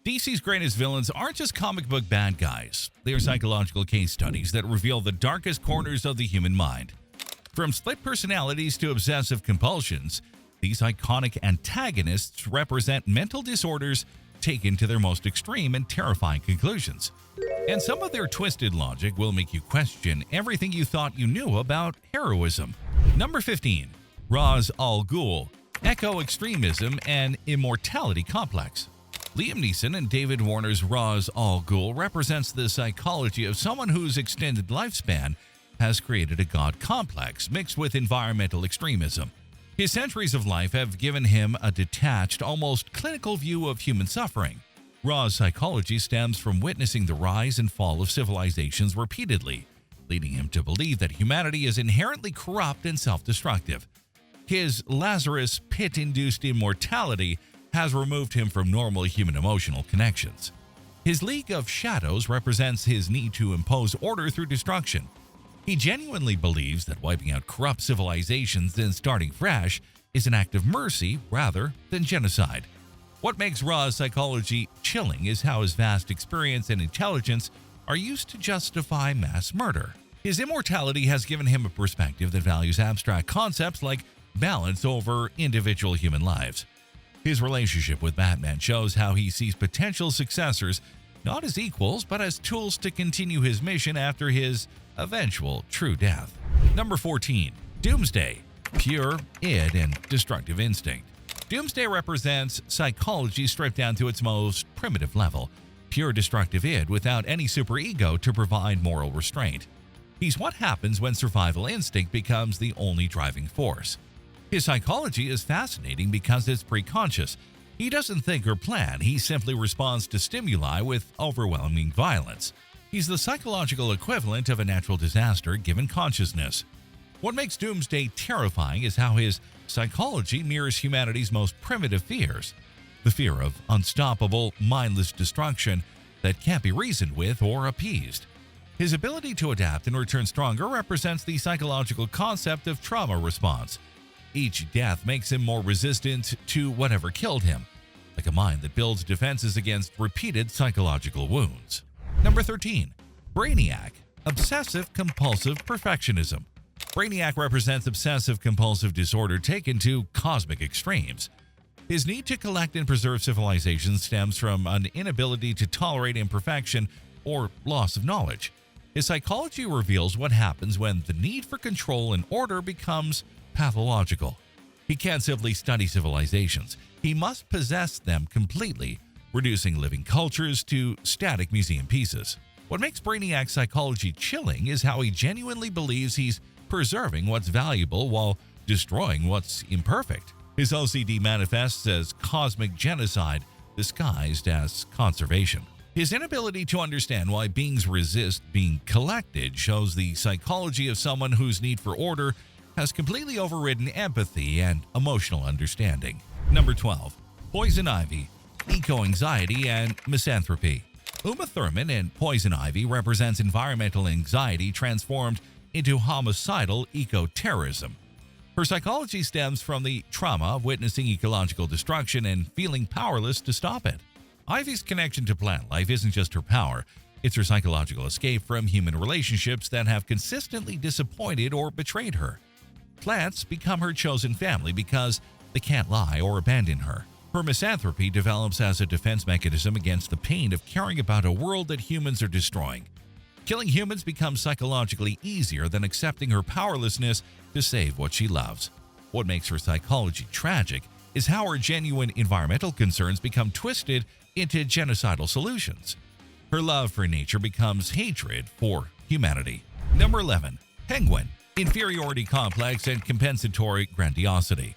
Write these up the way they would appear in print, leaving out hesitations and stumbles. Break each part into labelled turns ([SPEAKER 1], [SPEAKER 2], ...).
[SPEAKER 1] DC's greatest villains aren't just comic book bad guys. They are psychological case studies that reveal the darkest corners of the human mind. From split personalities to obsessive compulsions, these iconic antagonists represent mental disorders taken to their most extreme and terrifying conclusions. And some of their twisted logic will make you question everything you thought you knew about heroism. Number 15. Ra's al Ghul, Eco-Extremism and Immortality Complex. Liam Neeson and David Warner's Ra's al Ghul represents the psychology of someone whose extended lifespan has created a god complex mixed with environmental extremism. His centuries of life have given him a detached, almost clinical view of human suffering. Ra's psychology stems from witnessing the rise and fall of civilizations repeatedly, leading him to believe that humanity is inherently corrupt and self-destructive. His Lazarus Pit-induced immortality has removed him from normal human emotional connections. His League of Shadows represents his need to impose order through destruction. He genuinely believes that wiping out corrupt civilizations and starting fresh is an act of mercy rather than genocide. What makes Ra's psychology chilling is how his vast experience and intelligence are used to justify mass murder. His immortality has given him a perspective that values abstract concepts like balance over individual human lives. His relationship with Batman shows how he sees potential successors not as equals but as tools to continue his mission after his eventual true death. Number 14. Doomsday, Pure Id and Destructive Instinct. Doomsday represents psychology stripped down to its most primitive level, pure destructive id without any superego to provide moral restraint. He's what happens when survival instinct becomes the only driving force. His psychology is fascinating because it's preconscious. He doesn't think or plan, he simply responds to stimuli with overwhelming violence. He's the psychological equivalent of a natural disaster given consciousness. What makes Doomsday terrifying is how his psychology mirrors humanity's most primitive fears, the fear of unstoppable, mindless destruction that can't be reasoned with or appeased. His ability to adapt and return stronger represents the psychological concept of trauma response. Each death makes him more resistant to whatever killed him, like a mind that builds defenses against repeated psychological wounds. Number 13. Brainiac, Obsessive Compulsive Perfectionism. Brainiac represents obsessive-compulsive disorder taken to cosmic extremes. His need to collect and preserve civilization stems from an inability to tolerate imperfection or loss of knowledge. His psychology reveals what happens when the need for control and order becomes pathological. He can't simply study civilizations. He must possess them completely, reducing living cultures to static museum pieces. What makes Brainiac's psychology chilling is how he genuinely believes he's preserving what's valuable while destroying what's imperfect. His OCD manifests as cosmic genocide disguised as conservation. His inability to understand why beings resist being collected shows the psychology of someone whose need for order has completely overridden empathy and emotional understanding. Number 12. Poison Ivy, Eco-Anxiety and Misanthropy. Uma Thurman in Poison Ivy represents environmental anxiety transformed into homicidal eco-terrorism. Her psychology stems from the trauma of witnessing ecological destruction and feeling powerless to stop it. Ivy's connection to plant life isn't just her power, it's her psychological escape from human relationships that have consistently disappointed or betrayed her. Plants become her chosen family because they can't lie or abandon her. Her misanthropy develops as a defense mechanism against the pain of caring about a world that humans are destroying. Killing humans becomes psychologically easier than accepting her powerlessness to save what she loves. What makes her psychology tragic is how her genuine environmental concerns become twisted into genocidal solutions. Her love for nature becomes hatred for humanity. Number 11. Penguin, Inferiority Complex and Compensatory Grandiosity.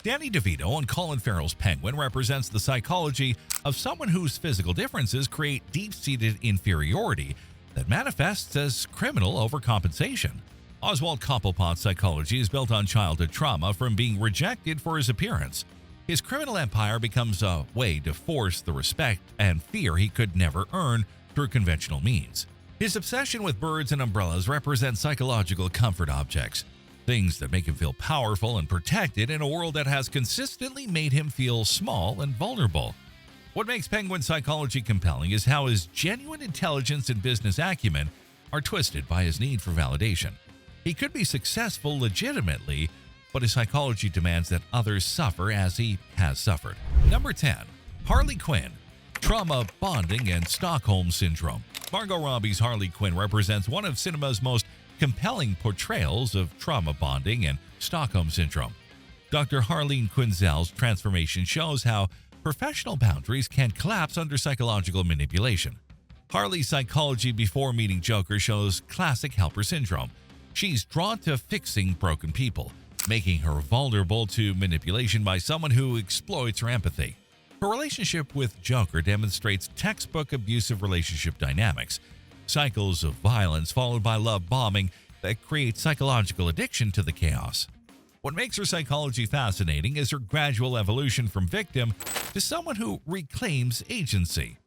[SPEAKER 1] Danny DeVito and Colin Farrell's Penguin represents the psychology of someone whose physical differences create deep-seated inferiority that manifests as criminal overcompensation. Oswald Cobblepot's psychology is built on childhood trauma from being rejected for his appearance. His criminal empire becomes a way to force the respect and fear he could never earn through conventional means. His obsession with birds and umbrellas represents psychological comfort objects, things that make him feel powerful and protected in a world that has consistently made him feel small and vulnerable. What makes Penguin's psychology compelling is how his genuine intelligence and business acumen are twisted by his need for validation. He could be successful legitimately, but his psychology demands that others suffer as he has suffered. Number 10. Harley Quinn. Trauma, bonding, and Stockholm Syndrome. Margot Robbie's Harley Quinn represents one of cinema's most compelling portrayals of trauma bonding and Stockholm Syndrome. Dr. Harleen Quinzel's transformation shows how professional boundaries can collapse under psychological manipulation. Harley's psychology before meeting Joker shows classic helper syndrome. She's drawn to fixing broken people, making her vulnerable to manipulation by someone who exploits her empathy. Her relationship with Joker demonstrates textbook abusive relationship dynamics, cycles of violence followed by love bombing that create psychological addiction to the chaos. What makes her psychology fascinating is her gradual evolution from victim to someone who reclaims agency.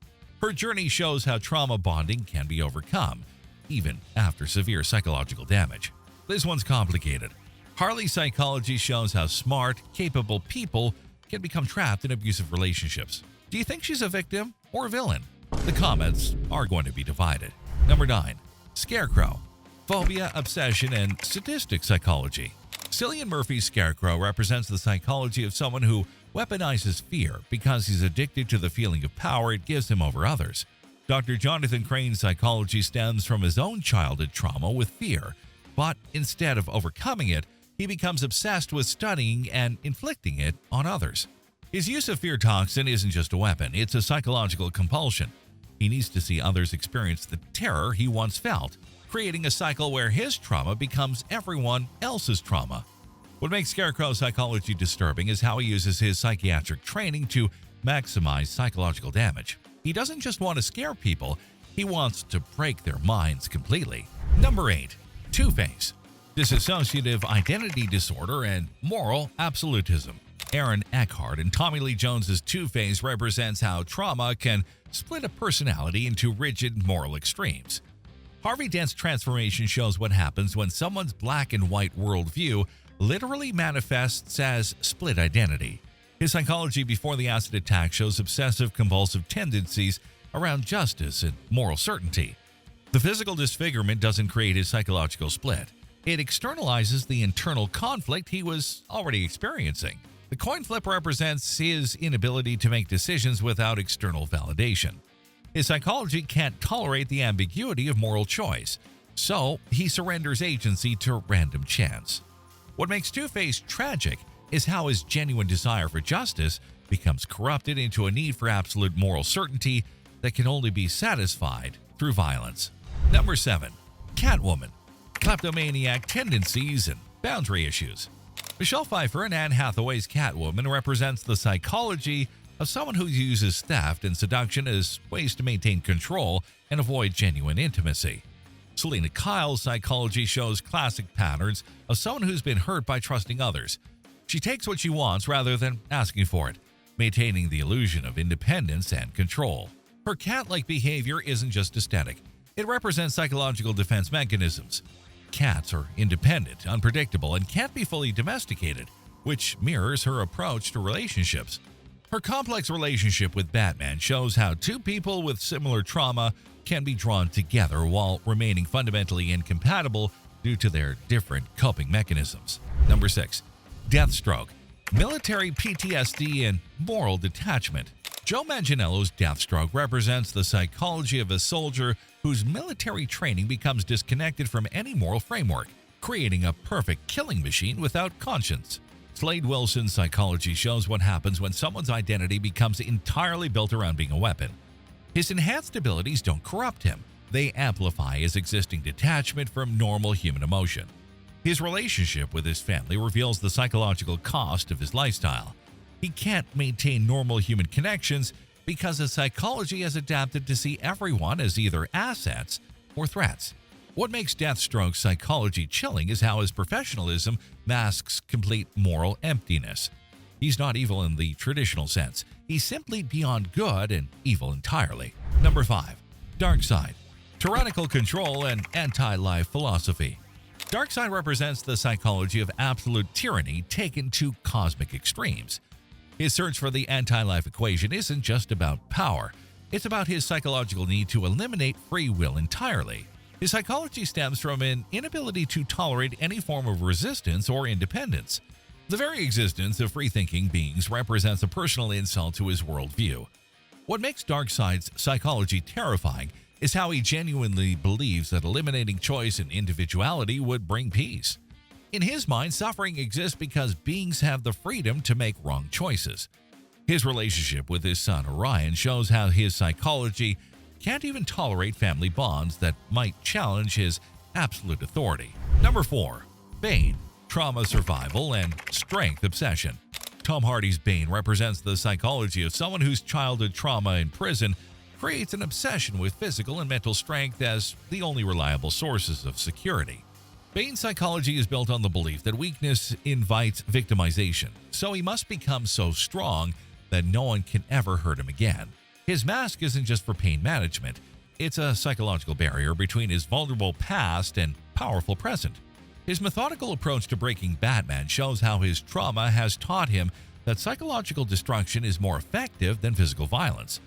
[SPEAKER 1] Her journey shows how trauma bonding can be overcome, even after severe psychological damage. This one's complicated. Harley's psychology shows how smart, capable people can become trapped in abusive relationships. Do you think she's a victim or a villain? The comments are going to be divided. Number 9. Scarecrow. Phobia, obsession, and sadistic psychology. Cillian Murphy's Scarecrow represents the psychology of someone who weaponizes fear because he's addicted to the feeling of power it gives him over others. Dr. Jonathan Crane's psychology stems from his own childhood trauma with fear, but instead of overcoming it, he becomes obsessed with studying and inflicting it on others. His use of fear toxin isn't just a weapon, it's a psychological compulsion. He needs to see others experience the terror he once felt, creating a cycle where his trauma becomes everyone else's trauma. What makes Scarecrow's psychology disturbing is how he uses his psychiatric training to maximize psychological damage. He doesn't just want to scare people, he wants to break their minds completely. Number 8. Two-Face. Dissociative identity disorder and moral absolutism. Aaron Eckhart and Tommy Lee Jones's Two-Face represents how trauma can split a personality into rigid moral extremes. Harvey Dent's transformation shows what happens when someone's black and white worldview literally manifests as split identity. His psychology before the acid attack shows obsessive-compulsive tendencies around justice and moral certainty. The physical disfigurement doesn't create his psychological split. It externalizes the internal conflict he was already experiencing. The coin flip represents his inability to make decisions without external validation. His psychology can't tolerate the ambiguity of moral choice, so he surrenders agency to random chance. What makes Two-Face tragic is how his genuine desire for justice becomes corrupted into a need for absolute moral certainty that can only be satisfied through violence. Number 7. Catwoman. Kleptomaniac tendencies and boundary issues. Michelle Pfeiffer and Anne Hathaway's Catwoman represents the psychology of someone who uses theft and seduction as ways to maintain control and avoid genuine intimacy. Selena Kyle's psychology shows classic patterns of someone who's been hurt by trusting others. She takes what she wants rather than asking for it, maintaining the illusion of independence and control. Her cat-like behavior isn't just aesthetic. It represents psychological defense mechanisms. Cats are independent, unpredictable, and can't be fully domesticated, which mirrors her approach to relationships. Her complex relationship with Batman shows how two people with similar trauma can be drawn together while remaining fundamentally incompatible due to their different coping mechanisms. Number 6. Deathstroke. Military PTSD and moral detachment. Joe Manganiello's Deathstroke represents the psychology of a soldier whose military training becomes disconnected from any moral framework, creating a perfect killing machine without conscience. Slade Wilson's psychology shows what happens when someone's identity becomes entirely built around being a weapon. His enhanced abilities don't corrupt him. They amplify his existing detachment from normal human emotion. His relationship with his family reveals the psychological cost of his lifestyle. He can't maintain normal human connections because his psychology has adapted to see everyone as either assets or threats. What makes Deathstroke's psychology chilling is how his professionalism masks complete moral emptiness. He's not evil in the traditional sense. He's simply beyond good and evil entirely. Number 5. Darkseid. Tyrannical control and anti-life philosophy. Darkseid represents the psychology of absolute tyranny taken to cosmic extremes. His search for the anti-life equation isn't just about power. It's about his psychological need to eliminate free will entirely. His psychology stems from an inability to tolerate any form of resistance or independence. The very existence of free-thinking beings represents a personal insult to his worldview. What makes Darkseid's psychology terrifying is how he genuinely believes that eliminating choice and individuality would bring peace. In his mind, suffering exists because beings have the freedom to make wrong choices. His relationship with his son Orion shows how his psychology can't even tolerate family bonds that might challenge his absolute authority. Number 4. Bane, trauma survival and strength obsession. Tom Hardy's Bane represents the psychology of someone whose childhood trauma in prison creates an obsession with physical and mental strength as the only reliable sources of security. Bane's psychology is built on the belief that weakness invites victimization, so he must become so strong that no one can ever hurt him again. His mask isn't just for pain management, it's a psychological barrier between his vulnerable past and powerful present. His methodical approach to breaking Batman shows how his trauma has taught him that psychological destruction is more effective than physical violence.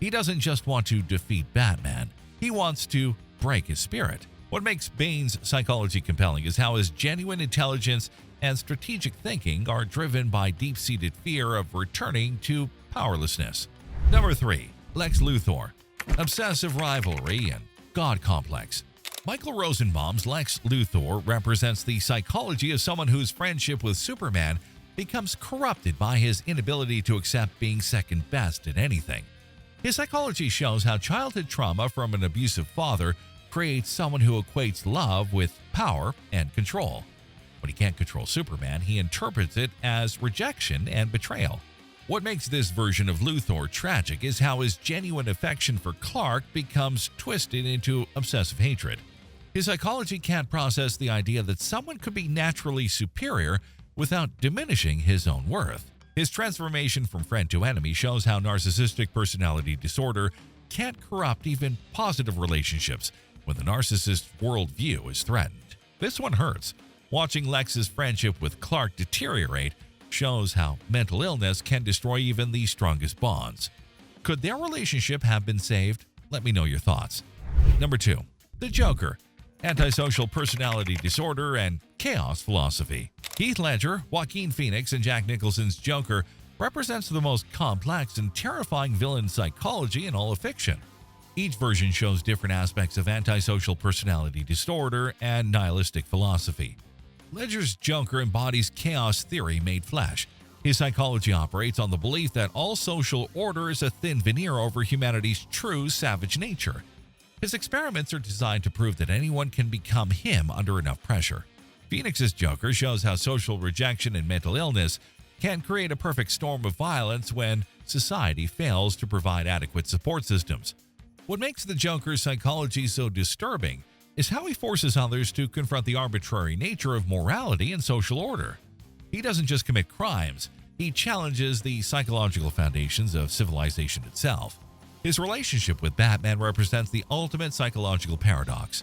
[SPEAKER 1] He doesn't just want to defeat Batman, he wants to break his spirit. What makes Bane's psychology compelling is how his genuine intelligence and strategic thinking are driven by deep-seated fear of returning to powerlessness. Number 3. Lex Luthor, obsessive rivalry and God complex. Michael Rosenbaum's Lex Luthor represents the psychology of someone whose friendship with Superman becomes corrupted by his inability to accept being second best at anything. His psychology shows how childhood trauma from an abusive father creates someone who equates love with power and control. When he can't control Superman, he interprets it as rejection and betrayal. What makes this version of Luthor tragic is how his genuine affection for Clark becomes twisted into obsessive hatred. His psychology can't process the idea that someone could be naturally superior without diminishing his own worth. His transformation from friend to enemy shows how narcissistic personality disorder can't corrupt even positive relationships when the narcissist's worldview is threatened. This one hurts. Watching Lex's friendship with Clark deteriorate shows how mental illness can destroy even the strongest bonds. Could their relationship have been saved? Let me know your thoughts. Number 2. The Joker, antisocial personality disorder and chaos philosophy. Heath Ledger, Joaquin Phoenix, and Jack Nicholson's Joker represents the most complex and terrifying villain psychology in all of fiction. Each version shows different aspects of antisocial personality disorder and nihilistic philosophy. Ledger's Joker embodies chaos theory made flesh. His psychology operates on the belief that all social order is a thin veneer over humanity's true savage nature. His experiments are designed to prove that anyone can become him under enough pressure. Phoenix's Joker shows how social rejection and mental illness can create a perfect storm of violence when society fails to provide adequate support systems. What makes the Joker's psychology so disturbing is how he forces others to confront the arbitrary nature of morality and social order. He doesn't just commit crimes, he challenges the psychological foundations of civilization itself. His relationship with Batman represents the ultimate psychological paradox.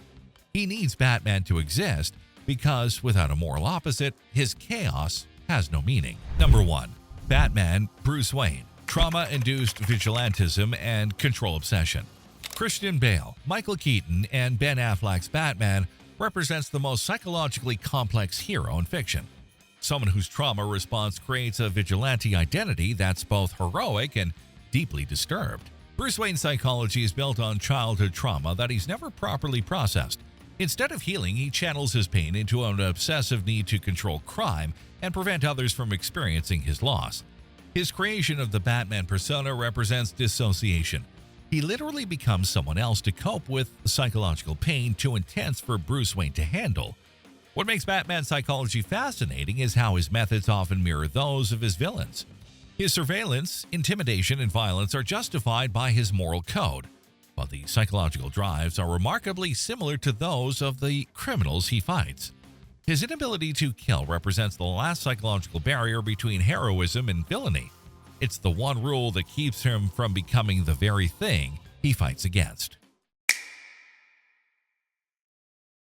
[SPEAKER 1] He needs Batman to exist because without a moral opposite, his chaos has no meaning. Number 1. Batman, Bruce Wayne, trauma-induced vigilantism and control obsession. Christian Bale, Michael Keaton, and Ben Affleck's Batman represents the most psychologically complex hero in fiction. Someone whose trauma response creates a vigilante identity that's both heroic and deeply disturbed. Bruce Wayne's psychology is built on childhood trauma that he's never properly processed. Instead of healing, he channels his pain into an obsessive need to control crime and prevent others from experiencing his loss. His creation of the Batman persona represents dissociation. He literally becomes someone else to cope with psychological pain too intense for Bruce Wayne to handle. What makes Batman's psychology fascinating is how his methods often mirror those of his villains. His surveillance, intimidation, and violence are justified by his moral code, while the psychological drives are remarkably similar to those of the criminals he fights. His inability to kill represents the last psychological barrier between heroism and villainy. It's the one rule that keeps him from becoming the very thing he fights against.